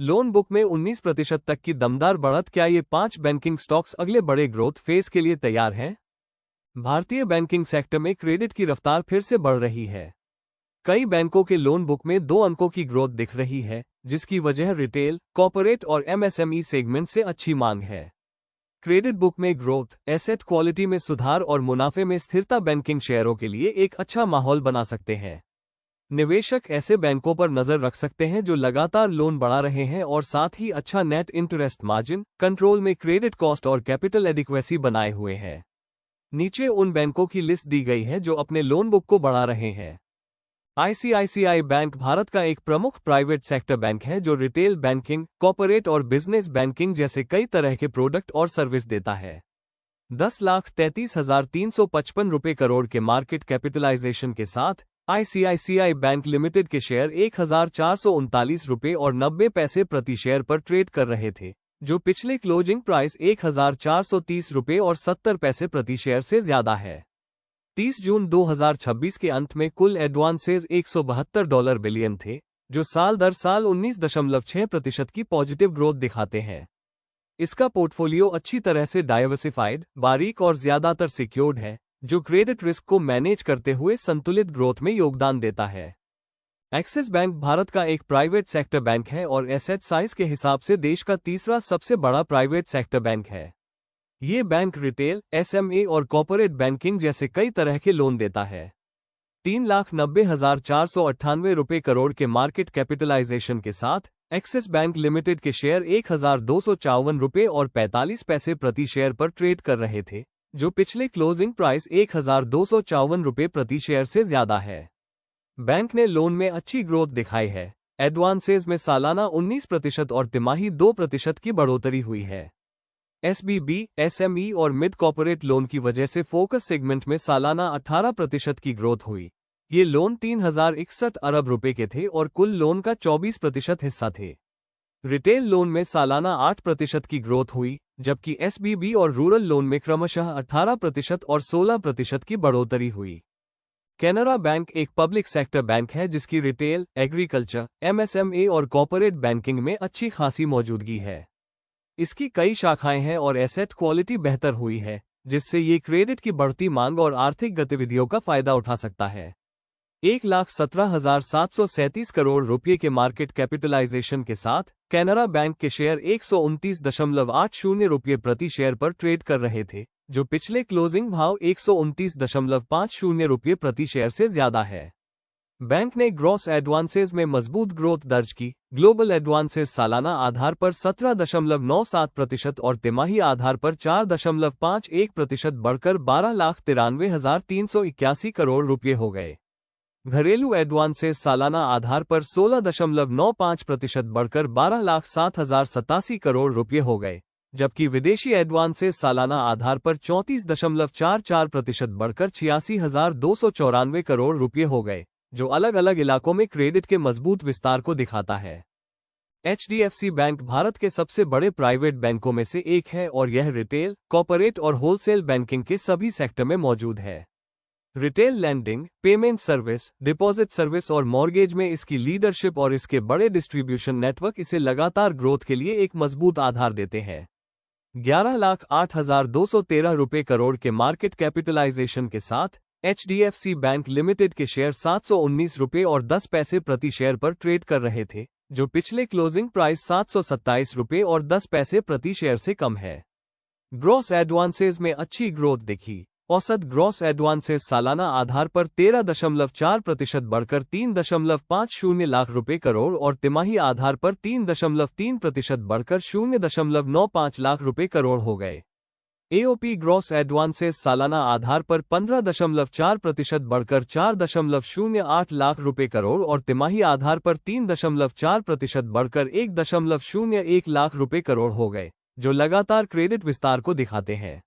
Loan book में 19% तक की दमदार बढ़त। क्या ये 5 बैंकिंग स्टॉक्स अगले बड़े ग्रोथ फेज के लिए तैयार हैं? भारतीय बैंकिंग सेक्टर में क्रेडिट की रफ्तार फिर से बढ़ रही है। कई बैंकों के लोन बुक में 2 अंकों की ग्रोथ दिख रही है, जिसकी वजह रिटेल, कॉर्पोरेट और एमएसएमई सेगमेंट से अच्छी मांग है। क्रेडिट बुक में ग्रोथ, एसेट क्वालिटी में सुधार और मुनाफे में स्थिरता बैंकिंग शेयरों के लिए एक अच्छा माहौल बना सकते हैं। निवेशक ऐसे बैंकों पर नजर रख सकते हैं जो लगातार लोन बढ़ा रहे हैं और साथ ही अच्छा नेट इंटरेस्ट मार्जिन, कंट्रोल में क्रेडिट कॉस्ट और कैपिटल एडिक्वेसी बनाए हुए हैं। नीचे उन बैंकों की लिस्ट दी गई है जो अपने लोन बुक को बढ़ा रहे हैं। आईसीआईसीआई बैंक भारत का एक प्रमुख प्राइवेट सेक्टर बैंक है जो रिटेल बैंकिंग, कॉर्पोरेट और बिजनेस बैंकिंग जैसे कई तरह के प्रोडक्ट और सर्विस देता है। 10,33,355 रुपये करोड़ के मार्केट कैपिटलाइजेशन के साथ आईसीआईसीआई बैंक लिमिटेड के शेयर 1,439 रुपये और 90 पैसे प्रति शेयर पर ट्रेड कर रहे थे, जो पिछले क्लोजिंग प्राइस 1,430 रुपये और 70 पैसे प्रति शेयर से ज्यादा है। 30 जून 2026 के अंत में कुल एडवांसेज $172 बिलियन थे, जो साल दर साल 19.6% की पॉजिटिव ग्रोथ दिखाते हैं। इसका पोर्टफोलियो अच्छी तरह से डाइवर्सिफाइड, बारीक और ज्यादातर सिक्योर्ड है, जो क्रेडिट रिस्क को मैनेज करते हुए संतुलित ग्रोथ में योगदान देता है। एक्सिस बैंक भारत का एक प्राइवेट सेक्टर बैंक है और एसेट साइज के हिसाब से देश का तीसरा सबसे बड़ा प्राइवेट सेक्टर बैंक है। ये बैंक रिटेल, एसएमए और कॉर्पोरेट बैंकिंग जैसे कई तरह के लोन देता है। 3,90,498 रुपये करोड़ के मार्केट कैपिटलाइजेशन के साथ एक्सिस बैंक लिमिटेड के शेयर 1,254 रुपये और 45 पैसे प्रति शेयर पर ट्रेड कर रहे थे, जो पिछले क्लोजिंग प्राइस 1,254 रुपये प्रति शेयर से ज्यादा है। बैंक ने लोन में अच्छी ग्रोथ दिखाई है। एडवांसेज में सालाना 19% और तिमाही 2% की बढ़ोतरी हुई है। एसबीबी, एसएमई और मिड कॉर्पोरेट लोन की वजह से फोकस सेगमेंट में सालाना 18% की ग्रोथ हुई। ये लोन 3,061 अरब रुपए के थे और कुल लोन का 24% हिस्सा थे। रिटेल लोन में सालाना 8% की ग्रोथ हुई, जबकि एसबीबी और रूरल लोन में क्रमशः 18% और 16% की बढ़ोतरी हुई। कैनरा बैंक एक पब्लिक सेक्टर बैंक है जिसकी रिटेल, एग्रीकल्चर, एमएसएमए और कॉर्पोरेट बैंकिंग में अच्छी खासी मौजूदगी है। इसकी कई शाखाएं हैं और एसेट क्वालिटी बेहतर हुई है, जिससे ये क्रेडिट की बढ़ती मांग और आर्थिक गतिविधियों का फायदा उठा सकता है। 1,17,737 करोड़ रुपये के मार्केट कैपिटलाइजेशन के साथ कैनरा बैंक के शेयर 129.80 रुपये प्रति शेयर पर ट्रेड कर रहे थे, जो पिछले क्लोजिंग भाव 129.50 रुपये प्रति शेयर से ज्यादा है। बैंक ने ग्रॉस एडवांसेज में मजबूत ग्रोथ दर्ज की। ग्लोबल एडवांसेज सालाना आधार पर 17.97% और तिमाही आधार पर 4.51% बढ़कर 12,93,381 करोड़ रुपये हो गए। घरेलू एडवांसेज सालाना आधार पर 16.95% बढ़कर 12,07,087 करोड़ रुपये हो गए, जबकि विदेशी एडवांसेज सालाना आधार पर 34.44% बढ़कर 86,294 करोड़ रुपये हो गए, जो अलग अलग इलाकों में क्रेडिट के मजबूत विस्तार को दिखाता है। एचडीएफसी बैंक भारत के सबसे बड़े प्राइवेट बैंकों में से एक है और यह रिटेल, कॉर्पोरेट और होलसेल बैंकिंग के सभी सेक्टर में मौजूद है। Retail landing, payment service, deposit service और मॉर्गेज में इसकी लीडरशिप और इसके बड़े डिस्ट्रीब्यूशन नेटवर्क इसे लगातार ग्रोथ के लिए एक मजबूत आधार देते हैं। 11,08,213 रुपये करोड़ के मार्केट कैपिटलाइजेशन के साथ एचडीएफसी बैंक लिमिटेड के शेयर 719 रुपये और 10 पैसे प्रति शेयर पर ट्रेड कर रहे थे, जो पिछले क्लोजिंग प्राइस 727 रुपये और 10 पैसे प्रति शेयर से कम है। ग्रॉस एडवांसेज में अच्छी ग्रोथ दिखी। औसत ग्रॉस एडवांसेज सालाना आधार पर 13.4% बढ़कर 3.50 लाख रुपए करोड़ और तिमाही आधार पर 3.3% बढ़कर 0.95 लाख रुपए करोड़ हो गए। एओपी ग्रॉस एडवांसेज सालाना आधार पर 15.4% बढ़कर 4.08 लाख रुपए करोड़ और तिमाही आधार पर 3.4% बढ़कर 1.01 लाख रुपए करोड़ हो गए, जो लगातार क्रेडिट विस्तार को दिखाते हैं।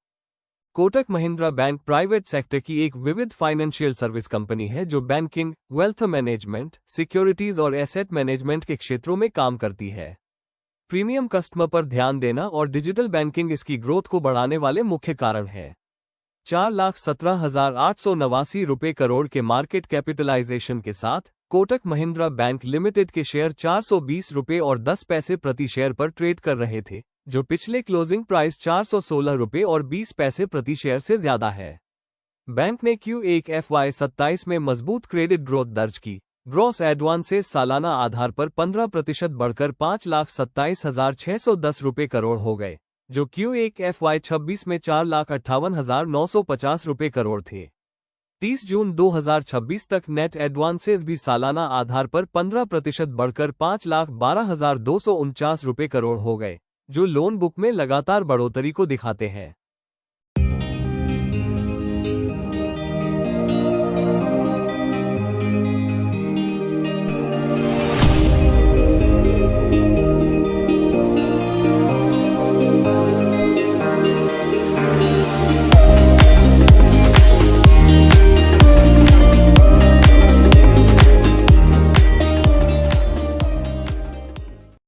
Kotak Mahindra bank private sector की एक विविध फाइनेंशियल सर्विस कंपनी है जो बैंकिंग, वेल्थ मैनेजमेंट, सिक्योरिटीज और एसेट मैनेजमेंट के क्षेत्रों में काम करती है। प्रीमियम कस्टमर पर ध्यान देना और डिजिटल बैंकिंग इसकी ग्रोथ को बढ़ाने वाले मुख्य कारण हैं। 4,17,889 रुपये करोड़ के मार्केट कैपिटलाइजेशन के साथ कोटक महिंद्रा बैंक लिमिटेड के शेयर 420 रुपये और 10 पैसे प्रति शेयर पर ट्रेड कर रहे थे, जो पिछले क्लोजिंग प्राइस 416 रुपये और 20 पैसे प्रति शेयर से ज्यादा है। बैंक ने Q1 FY27 में मजबूत क्रेडिट ग्रोथ दर्ज की। ग्रॉस एडवांसेस सालाना आधार पर 15% बढ़कर 5,27,610 रुपये करोड़ हो गए, जो Q1 FY26 में 4,58,950 रुपये करोड़ थे। 30 जून 2026 तक नेट एडवांसेस भी सालाना आधार पर 15% बढ़कर 5,12,249 रुपये करोड़ हो गए, जो लोन बुक में लगातार बढ़ोतरी को दिखाते हैं।